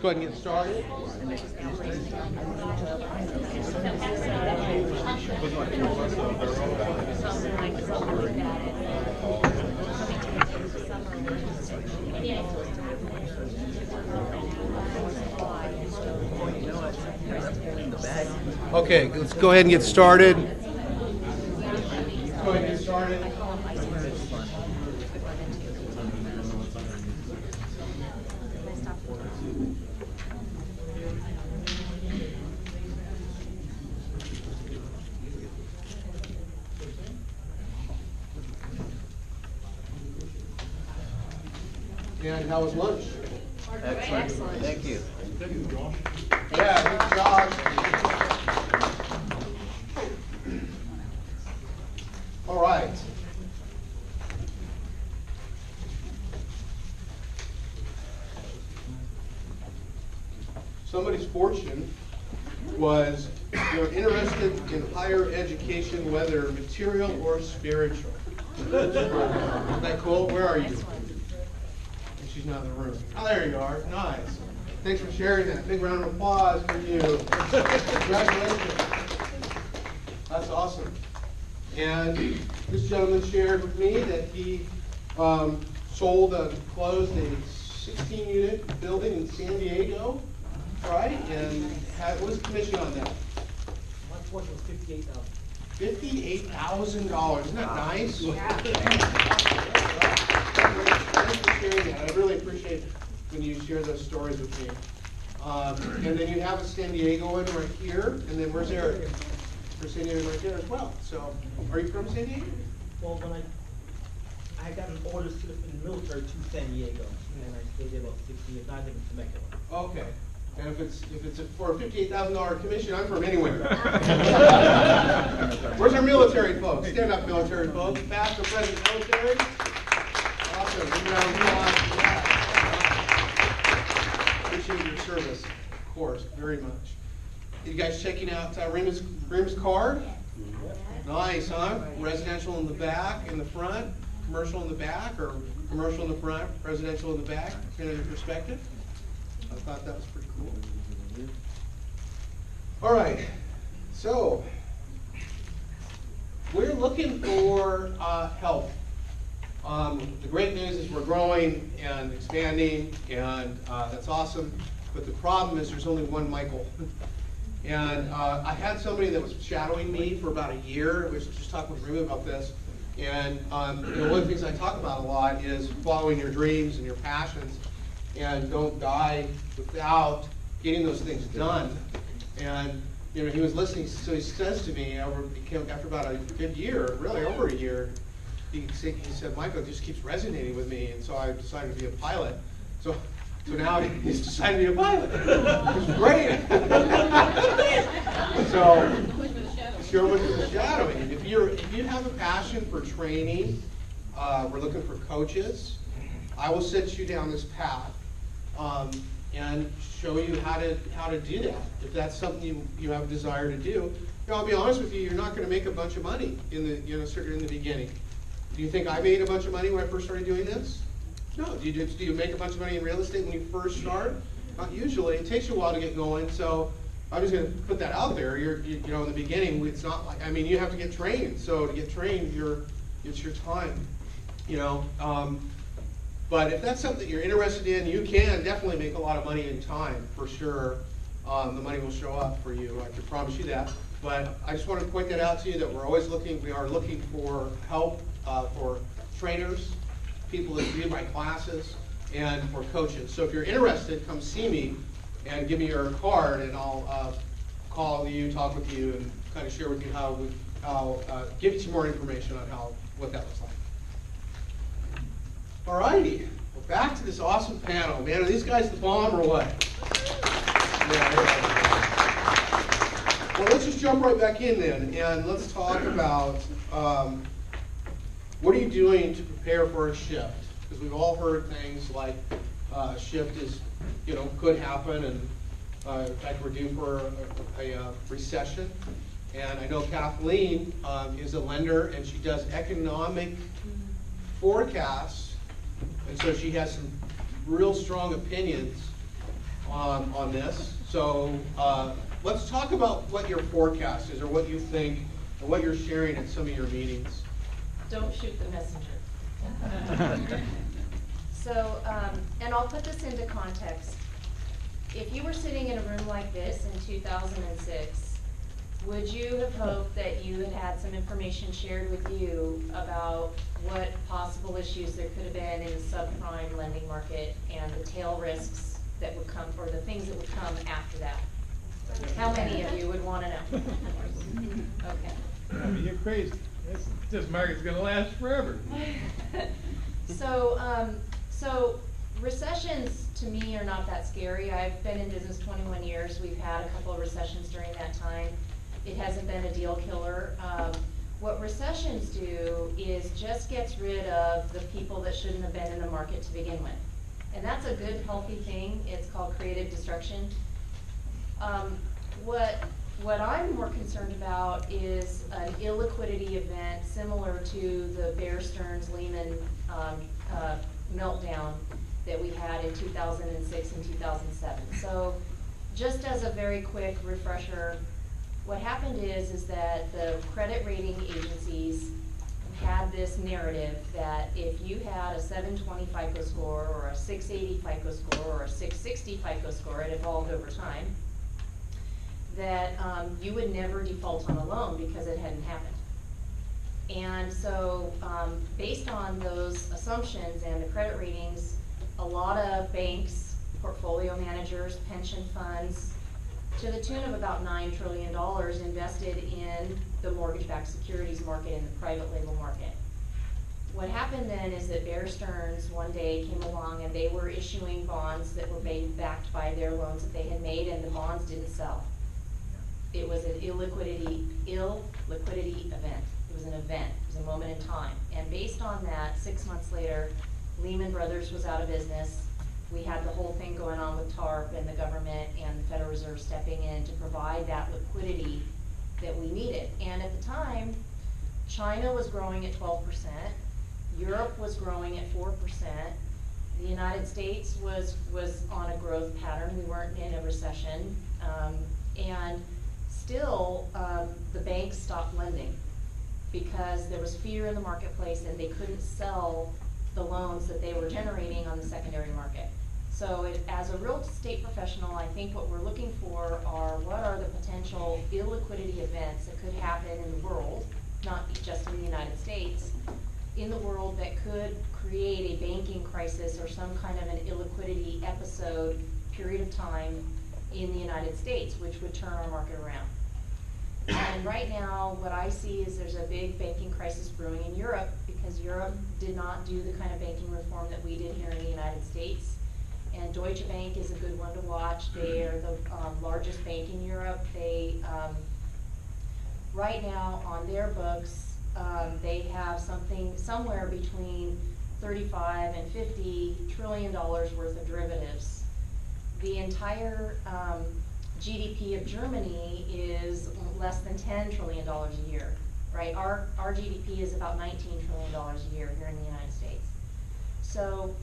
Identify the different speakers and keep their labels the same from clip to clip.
Speaker 1: go ahead and get started. Okay, let's go ahead and get started. Go ahead and get started. And how was lunch?
Speaker 2: Excellent. Thank you.
Speaker 1: Yeah, thanks, Josh. All right. Somebody's fortune was interested in higher education, whether material or spiritual. Isn't that cool? Where are you? She's not in the room. Oh, there you are. Nice. Thanks for sharing that. Big round of applause for you. Congratulations. That's awesome. And this gentleman shared with me that he closed a 16-unit building in San Diego, right? And what was the commission on that?
Speaker 3: My portion was $58,000.
Speaker 1: $58,000. Isn't that nice?
Speaker 3: Yeah.
Speaker 1: Thanks for sharing that. I really appreciate when you share those stories with me. And then you have a San Diego one right here, and then where's Eric? For San Diego right there as well. So, are you from San Diego?
Speaker 3: Well, when I got an order in the military to San Diego, and I stayed there about 6 years. I live in Temecula.
Speaker 1: Okay. And if it's for a $58,000 commission, I'm from anywhere. Where's our military folks? Stand up, military folks. Past or present military. Awesome. Give round of applause for that. Appreciate your service, of course, very much. You guys checking out Rim's card? Nice, huh? Residential in the back, in the front, commercial in the back, or commercial in the front, residential in the back, kind of perspective. I thought that was pretty cool. All right, so we're looking for help. The great news is we're growing and expanding, and that's awesome. But the problem is there's only one Michael. And I had somebody that was shadowing me for about a year. I was just talking with Rue about this. And one of the things I talk about a lot is following your dreams and your passions, and don't die without getting those things done. And he was listening, so he says to me after about a good year, really over a year, he said, Michael, it just keeps resonating with me, and so I decided to be a pilot. So now he's decided to be a pilot. It's great. So sure with the shadowing. If you have a passion for training, we're looking for coaches. I will set you down this path and show you how to do that. If that's something you have a desire to do, I'll be honest with you, you're not going to make a bunch of money in the beginning. Do you think I made a bunch of money when I first started doing this? No. Do you make a bunch of money in real estate when you first start? Not usually. It takes you a while to get going. So I'm just going to put that out there. In the beginning, it's not like, you have to get trained. So to get trained, it's your time. But if that's something that you're interested in, you can definitely make a lot of money in time, for sure. The money will show up for you. I can promise you that. But I just want to point that out to you that we are looking for help for trainers, people that do my classes, and for coaches. So if you're interested, come see me and give me your card, and I'll call you, talk with you, and kind of share with you how give you some more information on what that looks like. All righty, well, back to this awesome panel. Man, are these guys the bomb or what? Yeah, well, let's just jump right back in then, and let's talk about what are you doing to prepare for a shift? Because we've all heard things like a shift is, could happen, and in fact, we're due for a recession. And I know Kathleen is a lender, and she does economic forecasts, and so she has some real strong opinions on this. So let's talk about what your forecast is, or what you think, and what you're sharing at some of your meetings.
Speaker 4: Don't shoot the messenger. So, and I'll put this into context. If you were sitting in a room like this in 2006, would you have hoped that you had had some information shared with you about what possible issues there could have been in the subprime lending market and the tail risks that would come, or the things that would come after that? How many of you would want to know? Okay.
Speaker 5: I mean, you're crazy. This market's gonna last forever.
Speaker 4: So recessions to me are not that scary. I've been in business 21 years. We've had a couple of recessions during that time. It hasn't been a deal killer. What recessions do is just gets rid of the people that shouldn't have been in the market to begin with. And that's a good, healthy thing. It's called creative destruction. What I'm more concerned about is an illiquidity event similar to the Bear Stearns Lehman meltdown that we had in 2006 and 2007. So just as a very quick refresher, what happened is that the credit rating agencies had this narrative that if you had a 720 FICO score or a 680 FICO score or a 660 FICO score, it evolved over time, that you would never default on a loan because it hadn't happened. And so based on those assumptions and the credit ratings, a lot of banks, portfolio managers, pension funds, to the tune of about $9 trillion invested in the mortgage-backed securities market and the private label market. What happened then is that Bear Stearns one day came along and they were issuing bonds that were backed by their loans that they had made, and the bonds didn't sell. It was an illiquidity event. It was an event. It was a moment in time. And based on that, 6 months later, Lehman Brothers was out of business. We had the whole thing going on with TARP and the government and the Federal Reserve stepping in to provide that liquidity that we needed. And at the time, China was growing at 12%. Europe was growing at 4%. The United States was on a growth pattern. We weren't in a recession. And still, the banks stopped lending because there was fear in the marketplace and they couldn't sell the loans that they were generating on the secondary market. So as a real estate professional, I think what we're looking for are what are the potential illiquidity events that could happen in the world, not just in the United States, in the world that could create a banking crisis or some kind of an illiquidity episode, period of time in the United States, which would turn our market around. And right now, what I see is there's a big banking crisis brewing in Europe because Europe did not do the kind of banking reform that we did here in the United States. And Deutsche Bank is a good one to watch. They are the largest bank in Europe. They, right now on their books, they have somewhere between 35 and $50 trillion worth of derivatives. The entire GDP of Germany is less than $10 trillion a year, right? Our GDP is about $19 trillion a year here in the United States. So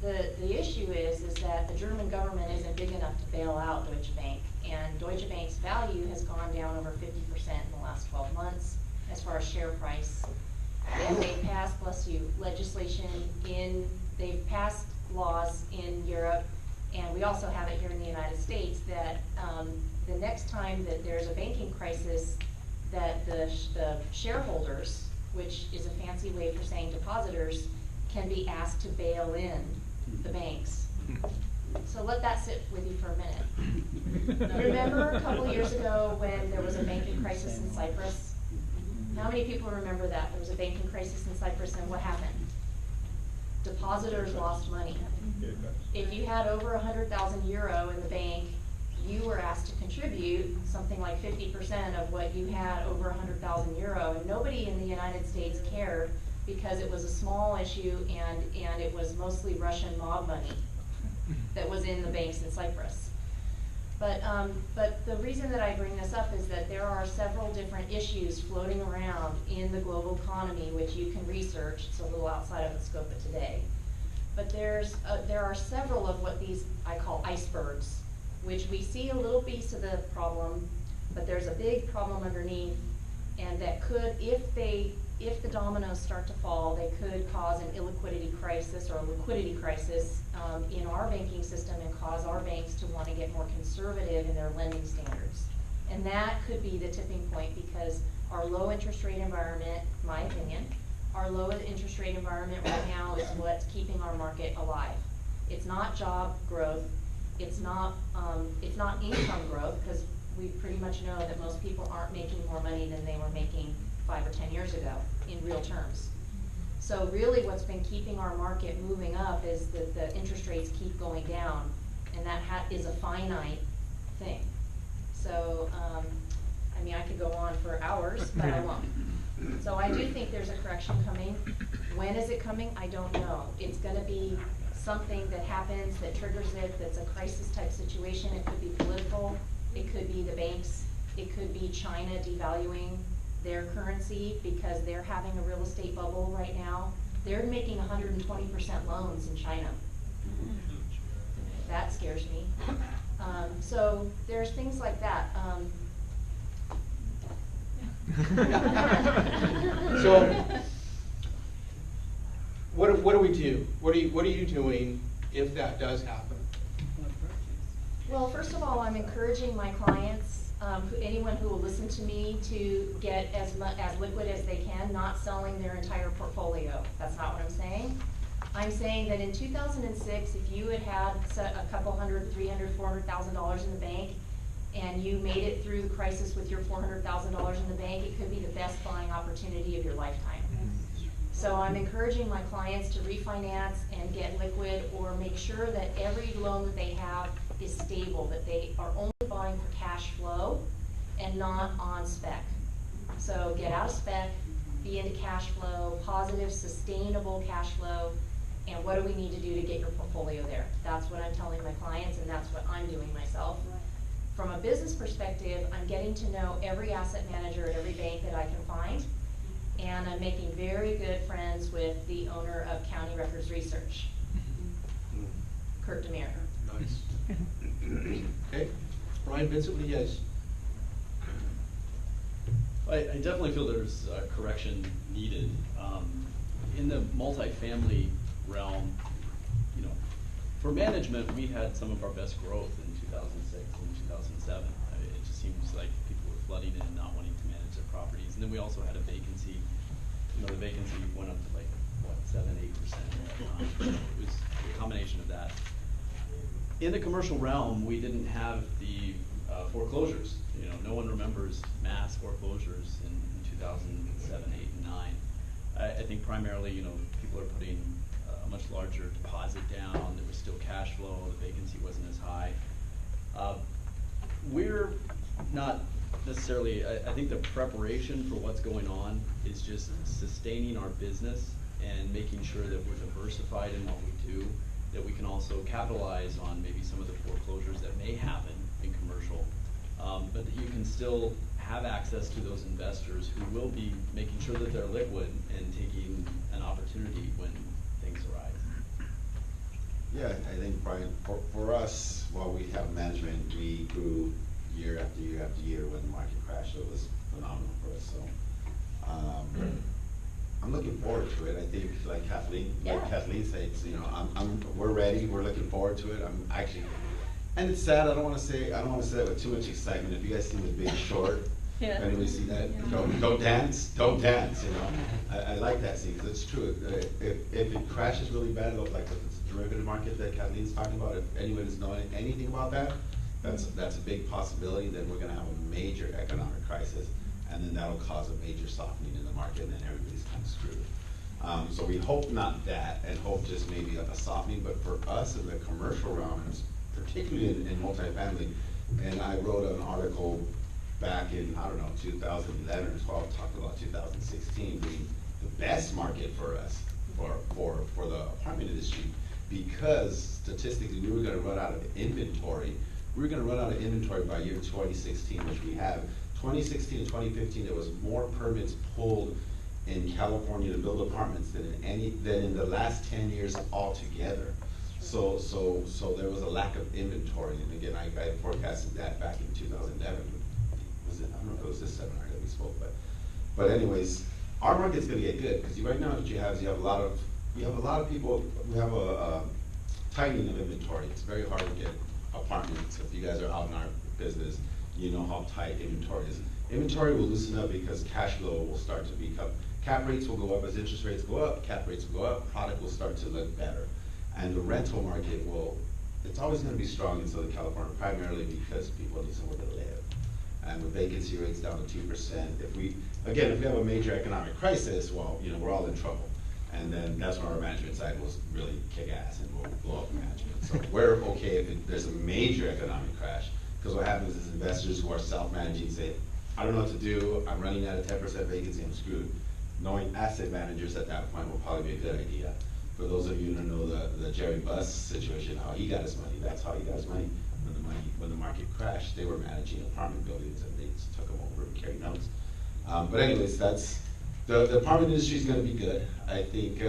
Speaker 4: the issue is that the German government isn't big enough to bail out Deutsche Bank, and Deutsche Bank's value has gone down over 50% in the last 12 months as far as share price. And they've passed, bless you, legislation they've passed laws in Europe, and we also have it here in the United States, that the next time that there's a banking crisis, that the shareholders, which is a fancy way for saying depositors, can be asked to bail in the banks. So let that sit with you for a minute. Remember a couple years ago when there was a banking crisis in Cyprus? How many people remember that? There was a banking crisis in Cyprus, and what happened? Depositors lost money. If you had over 100,000 euro in the bank, you were asked to contribute something like 50% of what you had over 100,000 euro, and nobody in the United States cared because it was a small issue and it was mostly Russian mob money that was in the banks in Cyprus. But the reason that I bring this up is that there are several different issues floating around in the global economy which you can research. It's a little outside of the scope of today. But there are several of what these I call icebergs which we see a little piece of the problem, but there's a big problem underneath, and that could, if the dominoes start to fall, they could cause an illiquidity crisis or a liquidity crisis in our banking system and cause our banks to want to get more conservative in their lending standards. And that could be the tipping point, because our low interest rate environment, my opinion, our low interest rate environment right now is what's keeping our market alive. It's not job growth, it's not income growth, because we pretty much know that most people aren't making more money than they were making 5 or 10 years ago in real terms. So really what's been keeping our market moving up is that the interest rates keep going down, and that is a finite thing. So, I mean, I could go on for hours, but I won't. So I do think there's a correction coming. When is it coming? I don't know. It's gonna be something that happens that triggers it, that's a crisis type situation. It could be political, it could be the banks, it could be China devaluing their currency because they're having a real estate bubble right now. They're making 120% loans in China. That scares me. So there's things like that.
Speaker 1: So, what do we do? What are you doing if that does happen?
Speaker 4: Well, first of all, I'm encouraging my clients, anyone who will listen to me, to get as liquid as they can, not selling their entire portfolio. That's not what I'm saying. I'm saying that in 2006, if you had a couple hundred, $300,000, $400,000 in the bank, and you made it through the crisis with your $400,000 in the bank, it could be the best buying opportunity of your lifetime. So I'm encouraging my clients to refinance and get liquid, or make sure that every loan that they have is stable, that they are only buying for cash flow and not on spec. So get out of spec, be into cash flow, positive, sustainable cash flow, and what do we need to do to get your portfolio there? That's what I'm telling my clients, and that's what I'm doing myself. From a business perspective, I'm getting to know every asset manager at every bank that I can find, and I'm making very good friends with the owner of County Records Research, Kurt Demir.
Speaker 1: Nice. Okay, Brian Vincent, what do you guys?
Speaker 6: I definitely feel there's a correction needed. In the multifamily realm, you know, for management, we had some of our best growth in 2006 and 2007. It just seems like people were flooding in, not wanting to manage their properties. And then we also had a vacancy. You know, the vacancy went up to like, what, 7-8% at that time. So it was a combination of that. In the commercial realm, we didn't have the foreclosures. You know, no one remembers mass foreclosures in 2007, 8, and 9. I think primarily, you know, people are putting a much larger deposit down. There was still cash flow. The vacancy wasn't as high. We're not necessarily, I think the preparation for what's going on is just sustaining our business and making sure that we're diversified in what we do, that we can also capitalize on maybe some of the foreclosures that may happen in commercial, but that you can still have access to those investors who will be making sure that they're liquid and taking an opportunity when things arise.
Speaker 7: Yeah, I think, Brian, for us, while we have management, we grew year after year after year when the market crashed. So it was phenomenal for us. So I'm looking forward to it. I think, like Kathleen said, you know, we're ready. We're looking forward to it. I'm actually, and it's sad. I don't want to say that with too much excitement. If you guys seen The Big Short, if anybody see that, don't dance. You know, I like that scene because it's true. If it crashes really bad, like the derivative market that Kathleen's talking about, if anyone's knowing anything about that, that's a big possibility. Then we're going to have a major economic crisis, and then that'll cause a major softening in the market, and then everybody's kind of screwed. So we hope not that, and hope just maybe like a softening. But for us in the commercial realms, particularly in multifamily, and I wrote an article back in, I don't know, 2011 or 12, talking about 2016 being the best market for us, for the apartment industry, because statistically we were going to run out of inventory. We were going to run out of inventory by year 2016, which we have. 2016 and 2015, there was more permits pulled in California to build apartments than in the last 10 years altogether. So there was a lack of inventory, and again, I forecasted that back in 2011. Was it, I don't know if it was this seminar that we spoke, but anyways, our market's gonna get good, because right now what you have a lot of people who have a tightening of inventory. It's very hard to get apartments. If you guys are out in our business, you know how tight inventory is. Inventory will loosen up because cash flow will start to become, cap rates will go up as interest rates go up, cap rates will go up, product will start to look better. And the rental market it's always gonna be strong in Southern California, primarily because people need somewhere to live. And with vacancy rates down to 2%, if we have a major economic crisis, well, we're all in trouble. And then that's when our management side will really kick ass and we'll blow up management. So we're okay if there's a major economic crash, because what happens is investors who are self-managing say, I don't know what to do, I'm running at a 10% vacancy, I'm screwed. Knowing asset managers at that point will probably be a good idea. For those of you who know the Jerry Buss situation, how he got his money, that's how he got his money. When the market crashed, they were managing apartment buildings and they just took them over and carried notes. But anyways, the apartment industry is going to be good. I think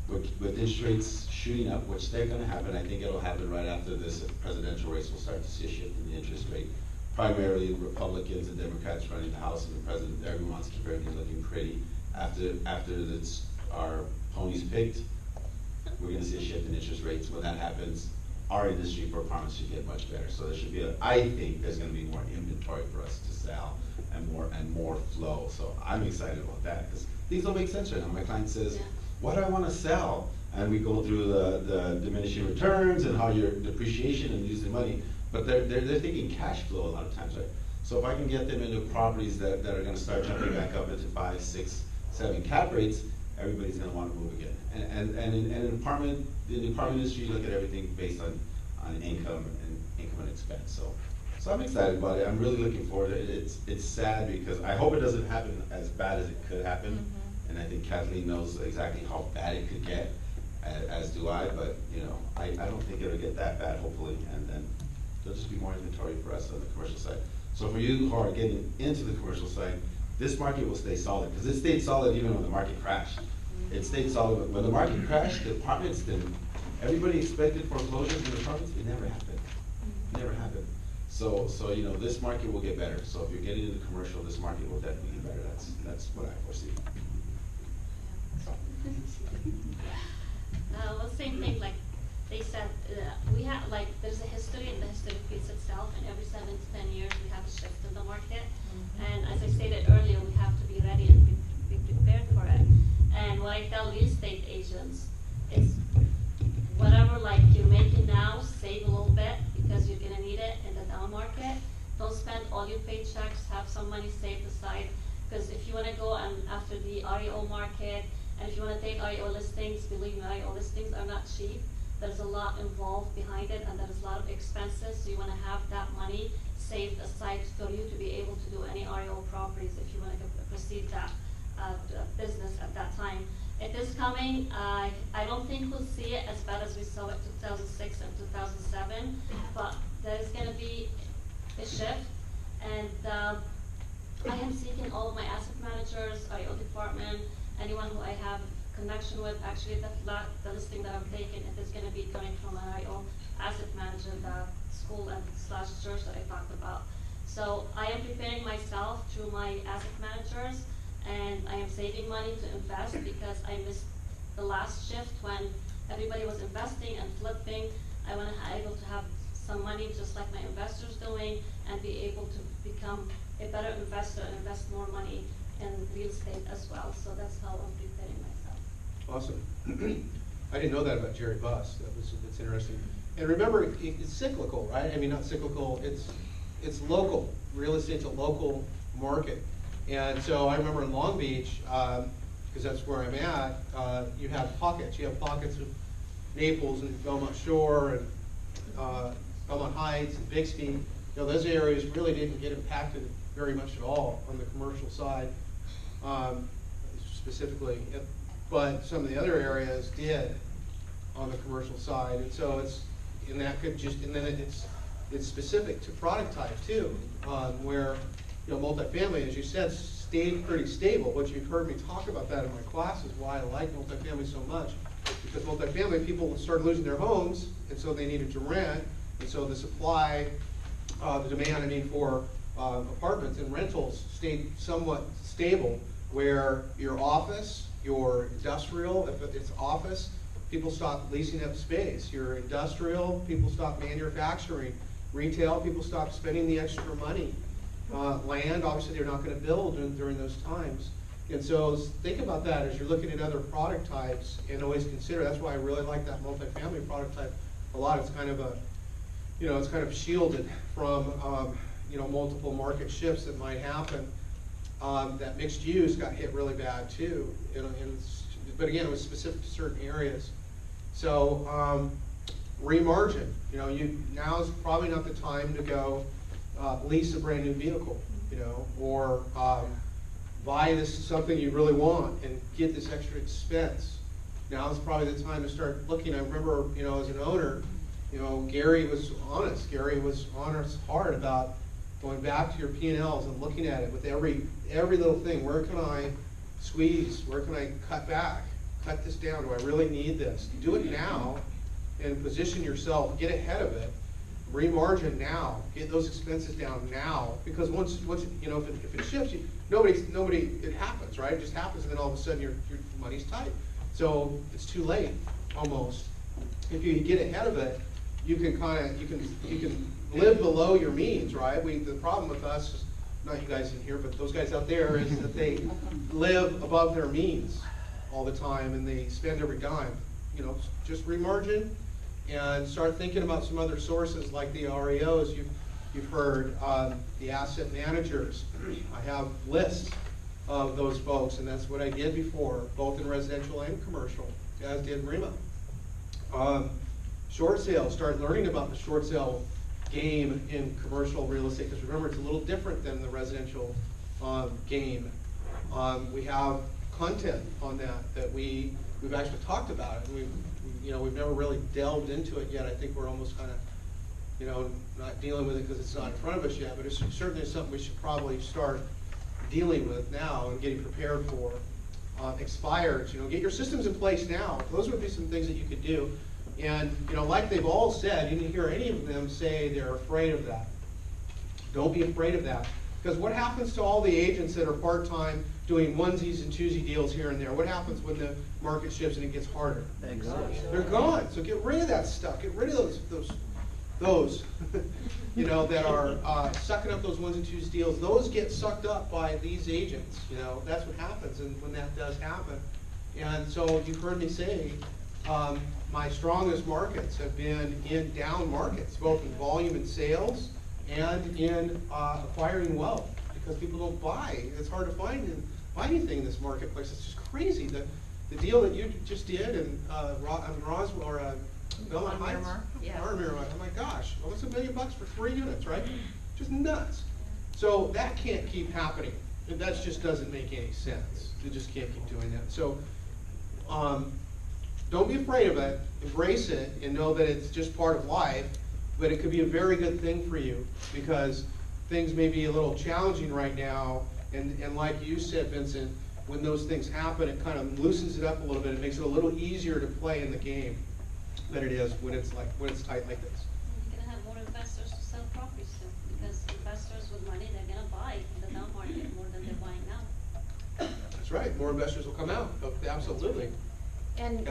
Speaker 7: with interest rates shooting up, which they're going to happen, I think it'll happen right after this presidential race. We'll start to see a shift in the interest rate. Primarily Republicans and Democrats running the House, and the president, everyone wants to keep everything looking pretty. After our ponies picked, we're going to see a shift in interest rates. When that happens, our industry for apartments should get much better. So there should be I think there's going to be more inventory for us to sell and more flow. So I'm excited about that because things don't make sense right now. My client says, what do I want to sell? And we go through the diminishing returns and how your depreciation and using money, but they're thinking cash flow a lot of times, right? So if I can get them into properties that are going to start jumping back up into 5, 6, 7 cap rates, everybody's going to want to move again. And in the apartment industry, you look at everything based on income and expense. So I'm excited about it. I'm really looking forward to it. It's sad because I hope it doesn't happen as bad as it could happen. Mm-hmm. And I think Kathleen knows exactly how bad it could get, as do I. But I don't think it'll get that bad, hopefully. And then there'll just be more inventory for us on the commercial side. So for you who are getting into the commercial side, this market will stay solid because it stayed solid even when the market crashed. It stayed solid. When the market crashed, the apartments didn't. Everybody expected foreclosures in the apartments. It never happened. It never happened. So this market will get better. So if you're getting into commercial, this market will definitely get better. That's what I foresee.
Speaker 8: Well, same thing, like they said, we have, there's a history, and the history repeats itself, and every 7 to 10 years we have a shift in the market. And as I stated earlier, we have to be ready and be prepared for it. And what I tell real estate agents is whatever you're making now, save a little bit because you're gonna need it in the down market. Don't spend all your paychecks, have some money saved aside, because if you wanna go after the REO market, and if you wanna take REO listings, believe me, REO listings are not cheap. There's a lot involved behind it, and there's a lot of expenses, so you wanna have that money saved aside for you to be able to do any REO properties if you wanna proceed that business at that time. It is coming. I don't think we'll see it as bad as we saw it 2006 and 2007, but there's going to be a shift. And I am seeking all of my asset managers, REO department, anyone who I have connection with. Actually, the listing that I'm taking, it is going to be coming from an REO asset manager, the school and / church that I talked about. So I am preparing myself through my asset managers. And I am saving money to invest because I missed the last shift when everybody was investing and flipping. I want to be able to have some money just like my investors doing and be able to become a better investor and invest more money in real estate as well. So that's how I'm preparing myself.
Speaker 1: Awesome. I didn't know that about Jerry Buss. That's interesting. And remember, it's cyclical, right? I mean, not cyclical. It's local. Real estate's a local market. And so I remember in Long Beach, because that's where I'm at, you have pockets. You have pockets of Naples and Belmont Shore and Belmont Heights and Bixby. Those areas really didn't get impacted very much at all on the commercial side, specifically. But some of the other areas did on the commercial side. And so it's specific to product type too, where multifamily, as you said, stayed pretty stable. What you've heard me talk about that in my classes, why I like multifamily so much, because multifamily, people started losing their homes, and so they needed to rent, and so the supply, the demand, I mean, for apartments and rentals stayed somewhat stable, where your office, your industrial, if it's office, people stopped leasing up space. Your industrial, people stopped manufacturing. Retail, people stopped spending the extra money. Land, obviously, they're not gonna build during those times. And so think about that as you're looking at other product types, and always consider, that's why I really like that multifamily product type a lot. It's kind of a, it's kind of shielded from, multiple market shifts that might happen. That mixed use got hit really bad too, but again, it was specific to certain areas. So, remargin, now's probably not the time to go lease a brand new vehicle, or buy something you really want and get this extra expense. Now's probably the time to start looking. I remember, as an owner, Gary was honest. Gary was honest hard about going back to your P&Ls and looking at it with every little thing. Where can I squeeze? Where can I cut back? Cut this down. Do I really need this? Do it now and position yourself. Get ahead of it. Remargin now. Get those expenses down now. Because once if it shifts, nobody, it happens, right? It just happens, and then all of a sudden your money's tight. So it's too late, almost. If you get ahead of it, you can live below your means, right? The problem with us is, not you guys in here, but those guys out there, is that they live above their means all the time, and they spend every dime. Just remargin and start thinking about some other sources like the REOs you've heard, the asset managers. I have lists of those folks, and that's what I did before, both in residential and commercial, as did REMA. Short sales, start learning about the short sale game in commercial real estate, because remember, it's a little different than the residential game. We have content on that we've actually talked about it. We've never really delved into it yet. I think we're almost kind of, not dealing with it because it's not in front of us yet, but it's certainly something we should probably start dealing with now and getting prepared for. Expires, get your systems in place now. Those would be some things that you could do. And, like they've all said, you didn't hear any of them say they're afraid of that. Don't be afraid of that. Because what happens to all the agents that are part-time doing onesies and twosie deals here and there? What happens when the market shifts and it gets harder? They're gone. So get rid of that stuff. Get rid of those that are sucking up those ones and twos deals. Those get sucked up by these agents. That's what happens, and when that does happen. And so you've heard me say, my strongest markets have been in down markets, both in volume and sales and in acquiring wealth, because people don't buy. It's hard to find anything in this marketplace. It's just crazy. The deal that you just did in Roswell or Belmont Heights, oh my gosh, almost $1 million for 3 units, right? Just nuts. So that can't keep happening. That just doesn't make any sense. You just can't keep doing that. So don't be afraid of it. Embrace it and know that it's just part of life, but it could be a very good thing for you, because things may be a little challenging right now, and like you said, Vincent, when those things happen, it kind of loosens it up a little bit. It makes it a little easier to play in the game than it is when it's tight like this.
Speaker 8: You're gonna have more investors to sell properties to, because investors with money, they're gonna buy in the down market more than they're buying now.
Speaker 1: That's right. More investors will come out. Absolutely.
Speaker 4: And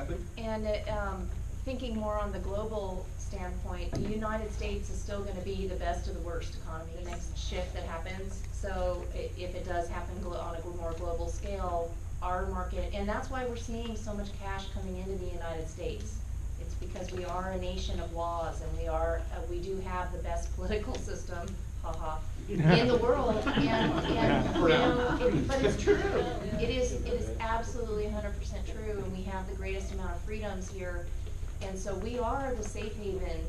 Speaker 4: thinking more on the global standpoint, the United States is still going to be the best of the worst economy. The next shift that happens, so if it does happen on a more global scale, our market, and that's why we're seeing so much cash coming into the United States. It's because we are a nation of laws, and we do have the best political system, in the world, but it's true. It is absolutely 100% true, and we have the greatest amount of freedoms here, and so we are the safe haven,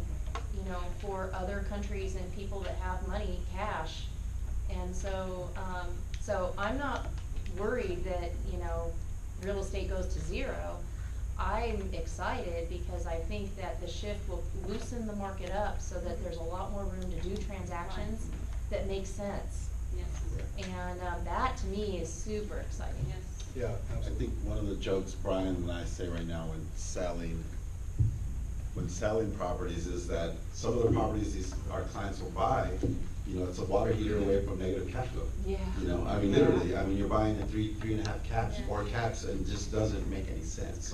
Speaker 4: for other countries and people that have money, cash, and so I'm not worried that real estate goes to zero. I'm excited because I think that the shift will loosen the market up so that there's a lot more room to do transactions that make sense.
Speaker 8: Yes,
Speaker 4: And that to me is super exciting.
Speaker 8: yes.
Speaker 1: Yeah,
Speaker 7: I think one of the jokes, Brian, and I say right now when selling properties is that some of the properties our clients will buy, you know, it's a water heater away from negative cash flow.
Speaker 4: Yeah.
Speaker 7: You know, I mean, literally, I mean, you're buying a 3.5 caps,
Speaker 8: Yeah.
Speaker 7: 4 caps, and it just doesn't make any sense,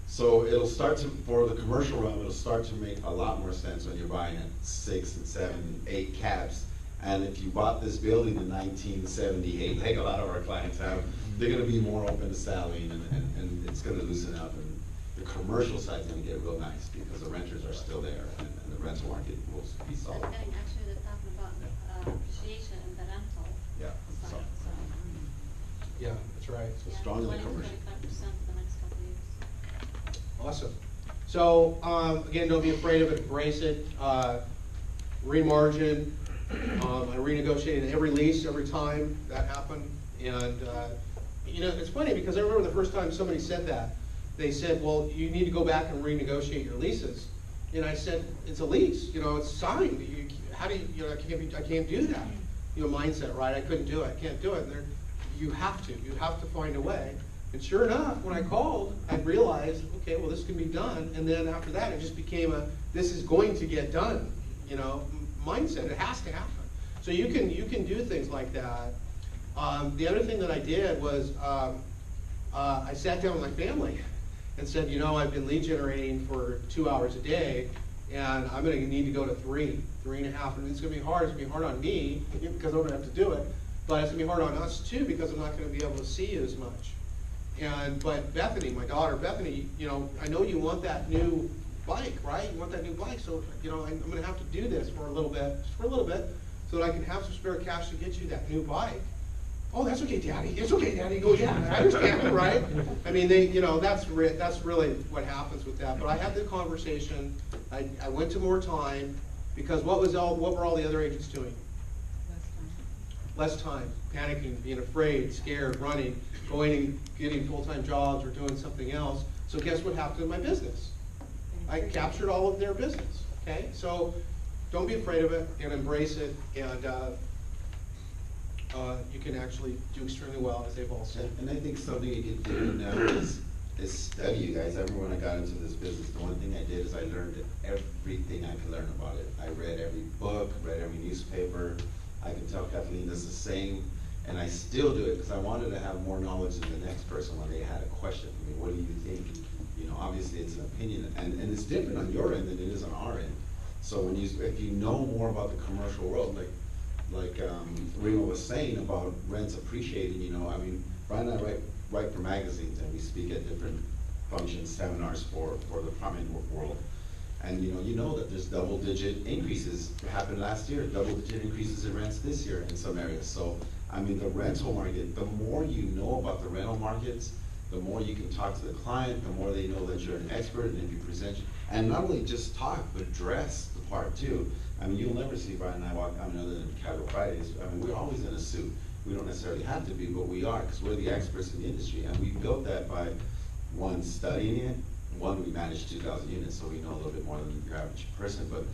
Speaker 7: so it'll start to, for the commercial realm, it'll start to make a lot more sense when you're buying at 6 and 7 and 8 caps. And if you bought this building in 1978, like a lot of our clients have, they're gonna be more open to selling, and it's gonna loosen up, and the commercial side's gonna get real nice, because the renters are still there, and the rental market will be
Speaker 8: And
Speaker 7: solid.
Speaker 8: getting actually they're talking about appreciation in the rental
Speaker 7: Yeah,
Speaker 8: side,
Speaker 7: so,
Speaker 8: so.
Speaker 1: yeah, that's right.
Speaker 8: Yeah,
Speaker 7: strong in the
Speaker 8: 20 to
Speaker 7: commercial.
Speaker 8: 25% for the next couple of years.
Speaker 1: Awesome. So, again, don't be afraid of it, embrace it, remargin. I renegotiated every lease every time that happened. And, you know, it's funny because I remember the first time somebody said that. They said, well, you need to go back and renegotiate your leases. And I said, it's a lease, you know, it's signed. How do you know, I can't do that. You know, mindset, right? I couldn't do it, I can't do it. And you have to find a way. And sure enough, when I called, I realized, okay, well, this can be done. And then after that, it just became this is going to get done, you know, mindset. It has to happen. So you can do things like that. The other thing that I did was I sat down with my family and said, you know, I've been lead generating for 2 hours a day, and I'm gonna need to go to 3.5, and it's gonna be hard. It's gonna be hard on me because I'm gonna have to do it, but it's gonna be hard on us too because I'm not gonna be able to see you as much. But Bethany, my daughter, Bethany, you know, I know you want that new bike, right? You want that new bike, so, you know, I'm gonna have to do this for a little bit, just for a little bit, so that I can have some spare cash to get you that new bike. Oh, that's okay, Daddy. It's okay, Daddy. Go, yeah, I understand, right? I mean, you know, that's really what happens with that. But I had the conversation. I went to more time because what were all the other agents doing? Less time, panicking, being afraid, scared, running, going and getting full-time jobs or doing something else. So guess what happened to my business? I captured all of their business. Okay, so don't be afraid of it and embrace it, and you can actually do extremely well, as they've all said.
Speaker 7: And I think something you can do now is study, you guys. Remember when I got into this business, the one thing I did is I learned everything I could learn about it. I read every book, read every newspaper. I can tell Kathleen does the same, and I still do it because I wanted to have more knowledge than the next person when they had a question for me. What do you think? You know, obviously it's an opinion, and it's different on your end than it is on our end. So if you know more about the commercial world, like Rima was saying about rents appreciating, you know, I mean, Brian and I write for magazines, and we speak at different functions, seminars for the apartment world. And you know that there's double-digit increases happened last year, double-digit increases in rents this year in some areas. So, I mean, the rental market, the more you know about the rental markets, the more you can talk to the client, the more they know that you're an expert, and if you present, and not only just talk, but dress the part too. I mean, you'll never see Brian and I walk, I mean, other than Casual Fridays, I mean, we're always in a suit. We don't necessarily have to be, but we are, because we're the experts in the industry, and we built that by, one, studying it, one, we managed 2,000 units, so we know a little bit more than your average person, but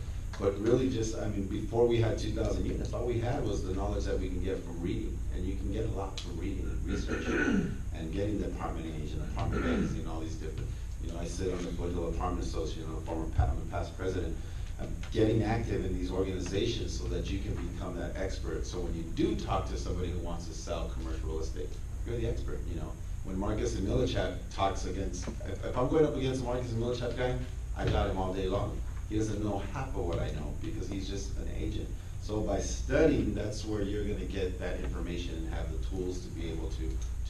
Speaker 7: really just, I mean, before we had 2,000 units, all we had was the knowledge that we can get from reading, and you can get a lot from reading and researching, and getting the apartment age and apartment magazine, all these different, you know, I sit on the Woodhill Apartment Association, I'm a past president. I'm getting active in these organizations so that you can become that expert, so when you do talk to somebody who wants to sell commercial real estate, you're the expert, you know. When Marcus and Millichat talks against, if I'm going up against a Marcus and Millichat guy, I got him all day long. He doesn't know half of what I know because he's just an agent. So by studying, that's where you're gonna get that information and have the tools to be able to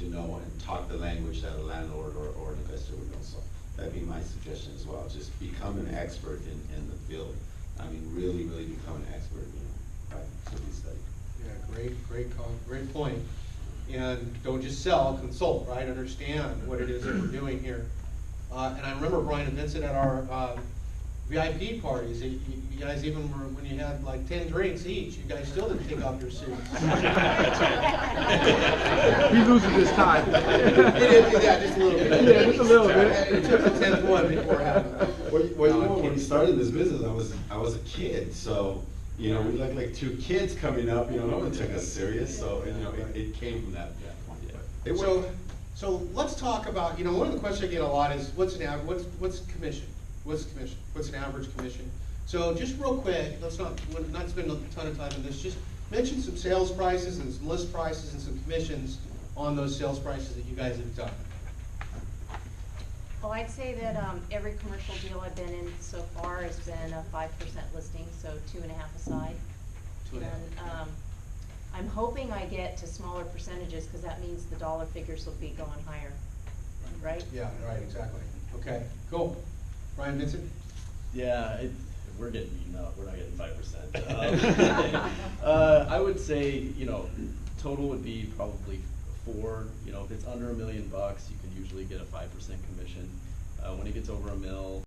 Speaker 7: know and talk the language that a landlord or an investor would know. So that'd be my suggestion as well. Just become an expert in the field. I mean, really, really become an expert, you know, by simply studying.
Speaker 1: Yeah, great point. And don't just sell, consult, right? Understand what it is that we're doing here. And I remember Brian and Vincent at our VIP parties. You guys even were, when you had like 10 drinks each, you guys still didn't take off your suits.
Speaker 5: He loses his tie.
Speaker 1: He did do that just a little bit.
Speaker 5: Yeah, just a little bit.
Speaker 1: It took the 10th one before having.
Speaker 7: Well, you know, when we started this business, I was a kid, so You know, we looked like two kids coming up, you know, no one took us serious, so, you know, it came from that point.
Speaker 6: Yeah.
Speaker 7: But it
Speaker 1: So,
Speaker 7: worked.
Speaker 1: so let's talk about, you know, one of the questions I get a lot is, what's commission? What's commission? What's an average commission? So just real quick, let's not spend a ton of time on this, just mention some sales prices and some list prices and some commissions on those sales prices that you guys have done.
Speaker 4: Well, I'd say that, every commercial deal I've been in so far has been a 5% listing, so 2.5 aside.
Speaker 1: 2.5.
Speaker 4: And, I'm hoping I get to smaller percentages, cause that means the dollar figures will be going higher, right?
Speaker 1: Yeah, right, exactly. Okay, cool. Brian Vincent?
Speaker 6: Yeah, we're getting eaten up, we're not getting 5%. I would say, you know, total would be probably 4, you know, if it's under $1 million, you can usually get a 5% commission. When it gets over $1 million,